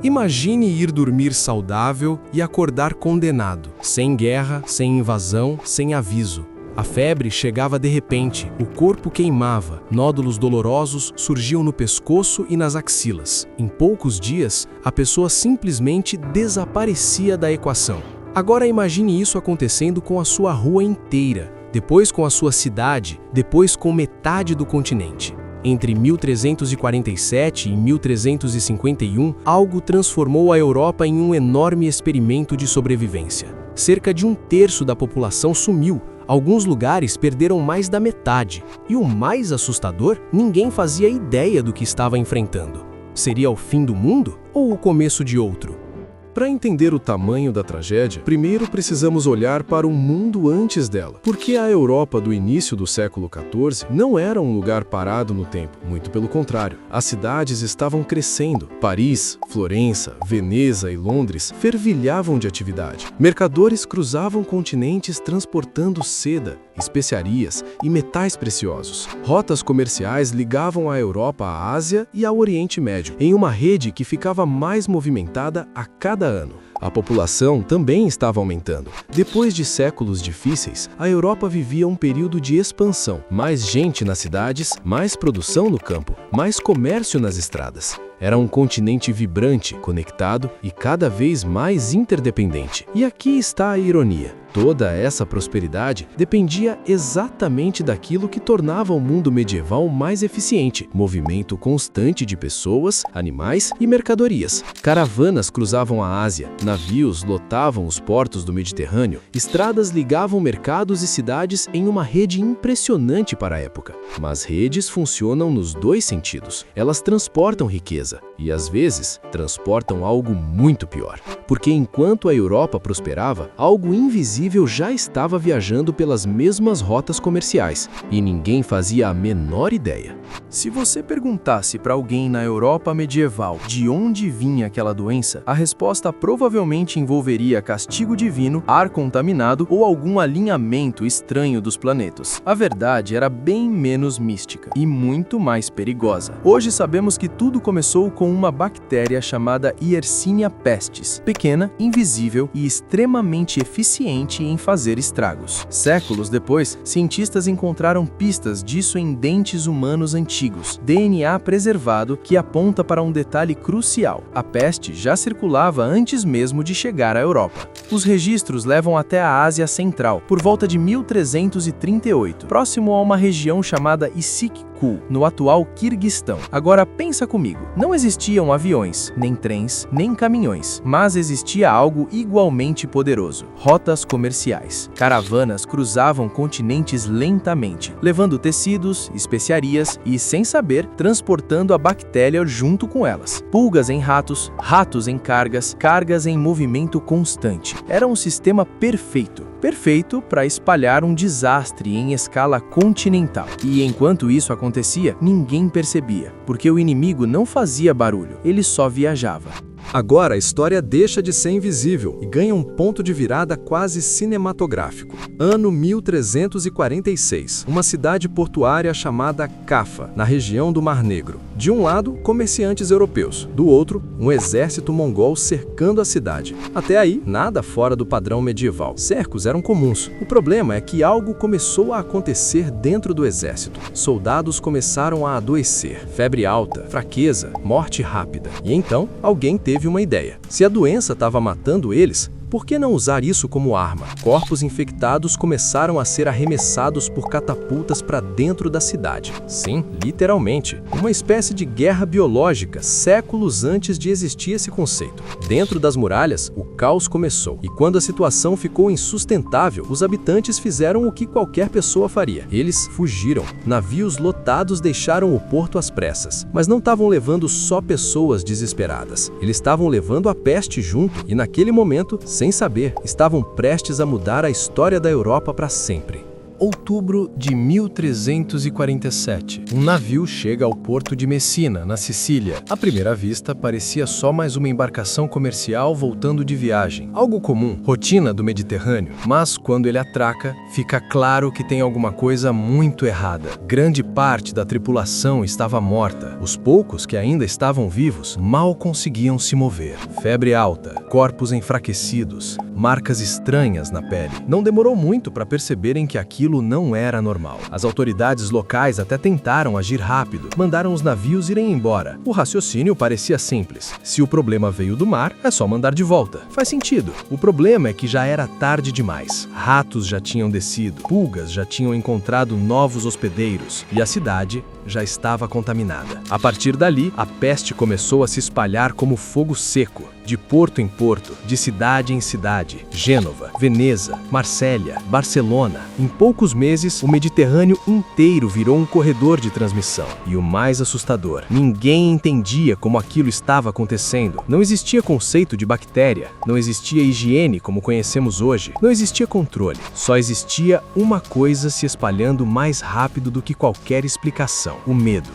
Imagine ir dormir saudável e acordar condenado, sem guerra, sem invasão, sem aviso. A febre chegava de repente, o corpo queimava, nódulos dolorosos surgiam no pescoço e nas axilas. Em poucos dias, a pessoa simplesmente desaparecia da equação. Agora imagine isso acontecendo com a sua rua inteira, depois com a sua cidade, depois com metade do continente. Entre 1347 e 1351, algo transformou a Europa em um enorme experimento de sobrevivência. Cerca de um terço da população sumiu, alguns lugares perderam mais da metade. E o mais assustador, ninguém fazia ideia do que estava enfrentando. Seria o fim do mundo ou o começo de outro? Para entender o tamanho da tragédia, primeiro precisamos olhar para o mundo antes dela. Porque a Europa do início do século XIV não era um lugar parado no tempo, muito pelo contrário. As cidades estavam crescendo. Paris, Florença, Veneza e Londres fervilhavam de atividade. Mercadores cruzavam continentes transportando seda, especiarias e metais preciosos. Rotas comerciais ligavam a Europa à Ásia e ao Oriente Médio, em uma rede que ficava mais movimentada a cada ano. A população também estava aumentando. Depois de séculos difíceis, a Europa vivia um período de expansão. Mais gente nas cidades, mais produção no campo, mais comércio nas estradas. Era um continente vibrante, conectado e cada vez mais interdependente. E aqui está a ironia. Toda essa prosperidade dependia exatamente daquilo que tornava o mundo medieval mais eficiente: movimento constante de pessoas, animais e mercadorias. Caravanas cruzavam a Ásia, navios lotavam os portos do Mediterrâneo, estradas ligavam mercados e cidades em uma rede impressionante para a época. Mas redes funcionam nos dois sentidos. Elas transportam riqueza e, às vezes, transportam algo muito pior. Porque enquanto a Europa prosperava, algo invisível já estava viajando pelas mesmas rotas comerciais, e ninguém fazia a menor ideia. Se você perguntasse para alguém na Europa medieval de onde vinha aquela doença, a resposta provavelmente envolveria castigo divino, ar contaminado ou algum alinhamento estranho dos planetas. A verdade era bem menos mística e muito mais perigosa. Hoje sabemos que tudo começou com uma bactéria chamada Yersinia pestis, pequena, invisível e extremamente eficiente em fazer estragos. Séculos depois, cientistas encontraram pistas disso em dentes humanos antigos, DNA preservado que aponta para um detalhe crucial: a peste já circulava antes mesmo de chegar à Europa. Os registros levam até a Ásia Central, por volta de 1338, próximo a uma região chamada Issyk-Kul, no atual Quirguistão. Agora pensa comigo, não existiam aviões, nem trens, nem caminhões, mas existia algo igualmente poderoso: rotas comerciais. Caravanas cruzavam continentes lentamente, levando tecidos, especiarias e, sem saber, transportando a bactéria junto com elas. Pulgas em ratos, ratos em cargas, cargas em movimento constante. Era um sistema perfeito para espalhar um desastre em escala continental. E enquanto isso acontecia, ninguém percebia, porque o inimigo não fazia barulho, ele só viajava. Agora a história deixa de ser invisível e ganha um ponto de virada quase cinematográfico. Ano 1346, uma cidade portuária chamada Cafa, na região do Mar Negro. De um lado, comerciantes europeus, do outro, um exército mongol cercando a cidade. Até aí, nada fora do padrão medieval. Cercos eram comuns. O problema é que algo começou a acontecer dentro do exército. Soldados começaram a adoecer, febre alta, fraqueza, morte rápida. E então, alguém teve uma ideia. Se a doença estava matando eles, por que não usar isso como arma? Corpos infectados começaram a ser arremessados por catapultas para dentro da cidade. Sim, literalmente. Uma espécie de guerra biológica, séculos antes de existir esse conceito. Dentro das muralhas, o caos começou. E quando a situação ficou insustentável, os habitantes fizeram o que qualquer pessoa faria. Eles fugiram. Navios lotados deixaram o porto às pressas. Mas não estavam levando só pessoas desesperadas. Eles estavam levando a peste junto. E naquele momento, sem saber, estavam prestes a mudar a história da Europa para sempre. Outubro de 1347. Um navio chega ao porto de Messina, na Sicília. À primeira vista, parecia só mais uma embarcação comercial voltando de viagem. Algo comum, rotina do Mediterrâneo. Mas quando ele atraca, fica claro que tem alguma coisa muito errada. Grande parte da tripulação estava morta. Os poucos que ainda estavam vivos mal conseguiam se mover. Febre alta, corpos enfraquecidos, marcas estranhas na pele. Não demorou muito para perceberem que aquilo não era normal. As autoridades locais até tentaram agir rápido, mandaram os navios irem embora. O raciocínio parecia simples. Se o problema veio do mar, é só mandar de volta. Faz sentido. O problema é que já era tarde demais. Ratos já tinham descido, pulgas já tinham encontrado novos hospedeiros e a cidade já estava contaminada. A partir dali, a peste começou a se espalhar como fogo seco, de porto em porto, de cidade em cidade. Gênova, Veneza, Marsella, Barcelona. Em poucos meses, o Mediterrâneo inteiro virou um corredor de transmissão. E o mais assustador, ninguém entendia como aquilo estava acontecendo. Não existia conceito de bactéria, não existia higiene como conhecemos hoje, não existia controle. Só existia uma coisa se espalhando mais rápido do que qualquer explicação: o medo.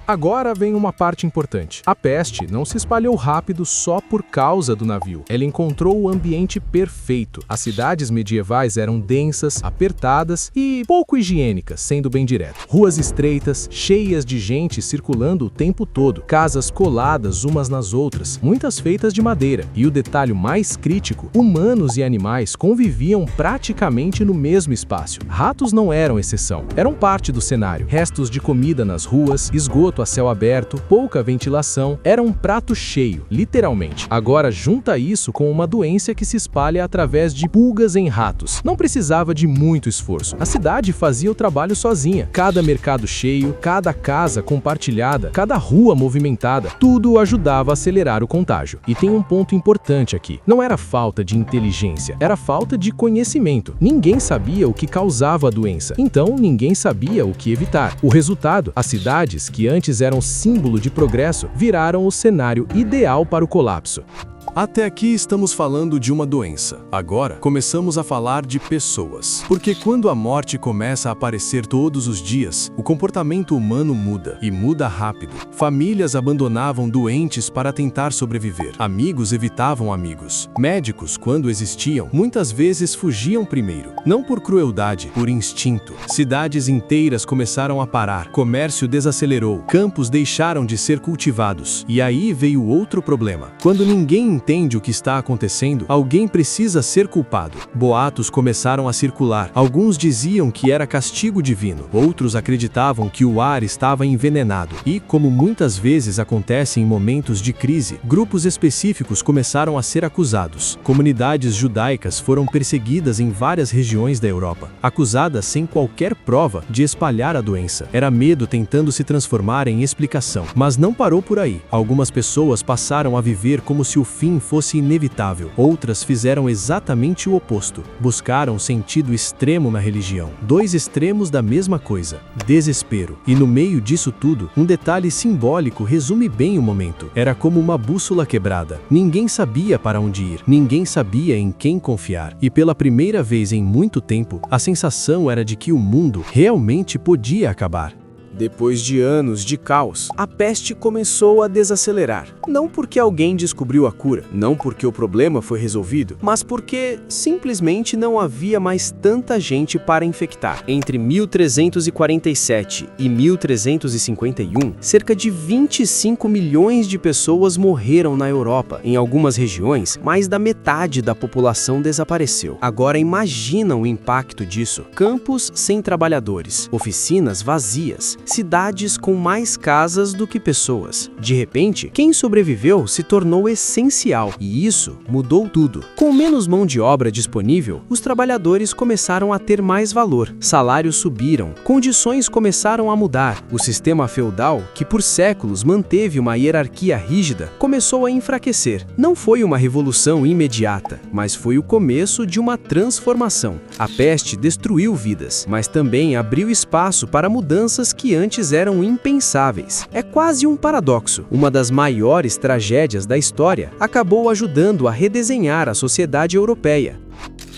Agora vem uma parte importante. A peste não se espalhou rápido só por causa do navio. Ela encontrou o ambiente perfeito. As cidades medievais eram densas, apertadas e pouco higiênicas, sendo bem direto. Ruas estreitas, cheias de gente circulando o tempo todo. Casas coladas umas nas outras, muitas feitas de madeira. E o detalhe mais crítico, humanos e animais conviviam praticamente no mesmo espaço. Ratos não eram exceção, eram parte do cenário. Restos de comida nas ruas, esgoto a céu aberto, pouca ventilação, era um prato cheio, literalmente. Agora junta isso com uma doença que se espalha através de pulgas em ratos. Não precisava de muito esforço. A cidade fazia o trabalho sozinha. Cada mercado cheio, cada casa compartilhada, cada rua movimentada, tudo ajudava a acelerar o contágio. E tem um ponto importante aqui. Não era falta de inteligência, era falta de conhecimento. Ninguém sabia o que causava a doença, então ninguém sabia o que evitar. O resultado, as cidades que antes eram símbolo de progresso, viraram o cenário ideal para o colapso. Até aqui estamos falando de uma doença. Agora, começamos a falar de pessoas. Porque quando a morte começa a aparecer todos os dias, o comportamento humano muda, e muda rápido. Famílias abandonavam doentes para tentar sobreviver. Amigos evitavam amigos. Médicos, quando existiam, muitas vezes fugiam primeiro. Não por crueldade, por instinto. Cidades inteiras começaram a parar. Comércio desacelerou. Campos deixaram de ser cultivados. E aí veio outro problema. Quando ninguém entende o que está acontecendo, alguém precisa ser culpado. Boatos começaram a circular. Alguns diziam que era castigo divino. Outros acreditavam que o ar estava envenenado. E, como muitas vezes acontece em momentos de crise, grupos específicos começaram a ser acusados. Comunidades judaicas foram perseguidas em várias regiões da Europa, acusadas sem qualquer prova de espalhar a doença. Era medo tentando se transformar em explicação. Mas não parou por aí. Algumas pessoas passaram a viver como se o fim fosse inevitável. Outras fizeram exatamente o oposto. Buscaram sentido extremo na religião. Dois extremos da mesma coisa: desespero. E no meio disso tudo, um detalhe simbólico resume bem o momento. Era como uma bússola quebrada. Ninguém sabia para onde ir. Ninguém sabia em quem confiar. E pela primeira vez em muito tempo, a sensação era de que o mundo realmente podia acabar. Depois de anos de caos, a peste começou a desacelerar. Não porque alguém descobriu a cura, não porque o problema foi resolvido, mas porque simplesmente não havia mais tanta gente para infectar. Entre 1347 e 1351, cerca de 25 milhões de pessoas morreram na Europa. Em algumas regiões, mais da metade da população desapareceu. Agora imagina o impacto disso. Campos sem trabalhadores, oficinas vazias, cidades com mais casas do que pessoas. De repente, quem sobreviveu se tornou essencial, e isso mudou tudo. Com menos mão de obra disponível, os trabalhadores começaram a ter mais valor, salários subiram, condições começaram a mudar. O sistema feudal, que por séculos manteve uma hierarquia rígida, começou a enfraquecer. Não foi uma revolução imediata, mas foi o começo de uma transformação. A peste destruiu vidas, mas também abriu espaço para mudanças que antes eram impensáveis. É quase um paradoxo. Uma das maiores tragédias da história acabou ajudando a redesenhar a sociedade europeia.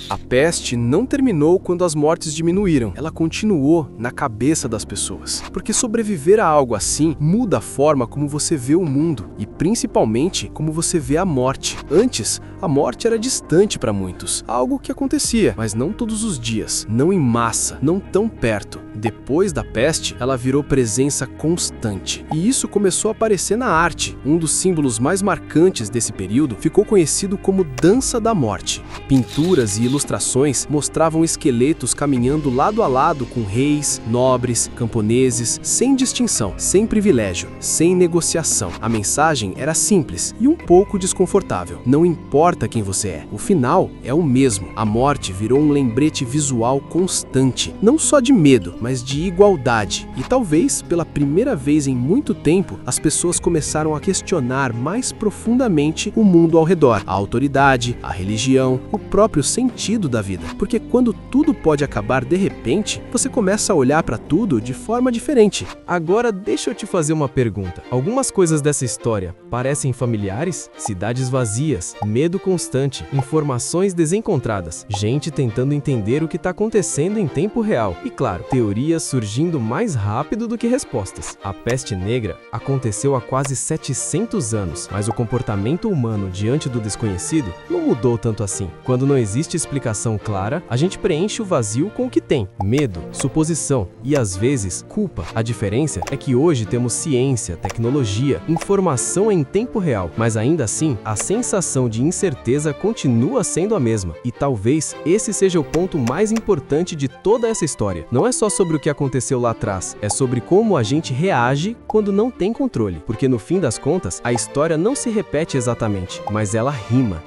A peste não terminou quando as mortes diminuíram, ela continuou na cabeça das pessoas. Porque sobreviver a algo assim muda a forma como você vê o mundo e principalmente como você vê a morte. Antes, a morte era distante para muitos, algo que acontecia, mas não todos os dias, não em massa, não tão perto. Depois da peste, ela virou presença constante. E isso começou a aparecer na arte. Um dos símbolos mais marcantes desse período ficou conhecido como Dança da Morte. Pinturas e ilustrações mostravam esqueletos caminhando lado a lado com reis, nobres, camponeses, sem distinção, sem privilégio, sem negociação. A mensagem era simples e um pouco desconfortável. Não importa quem você é, o final é o mesmo. A morte virou um lembrete visual constante, não só de medo, mas de igualdade. E talvez, pela primeira vez em muito tempo, as pessoas começaram a questionar mais profundamente o mundo ao redor, a autoridade, a religião, o próprio sentido da vida. Porque quando tudo pode acabar de repente, você começa a olhar para tudo de forma diferente. Agora deixa eu te fazer uma pergunta. Algumas coisas dessa história parecem familiares? Cidades vazias, medo constante, informações desencontradas, gente tentando entender o que está acontecendo em tempo real e, claro, teorias surgindo mais rápido do que respostas. A peste negra aconteceu há quase 700 anos, mas o comportamento humano diante do desconhecido não mudou tanto assim. Quando não existe explicação clara, a gente preenche o vazio com o que tem: medo, suposição e, às vezes, culpa. A diferença é que hoje temos ciência, tecnologia, informação em tempo real, mas ainda assim, a sensação de incerteza continua sendo a mesma. E talvez esse seja o ponto mais importante de toda essa história. Não é só sobre o que aconteceu lá atrás, é sobre como a gente reage quando não tem controle. Porque no fim das contas, a história não se repete exatamente, mas ela rima.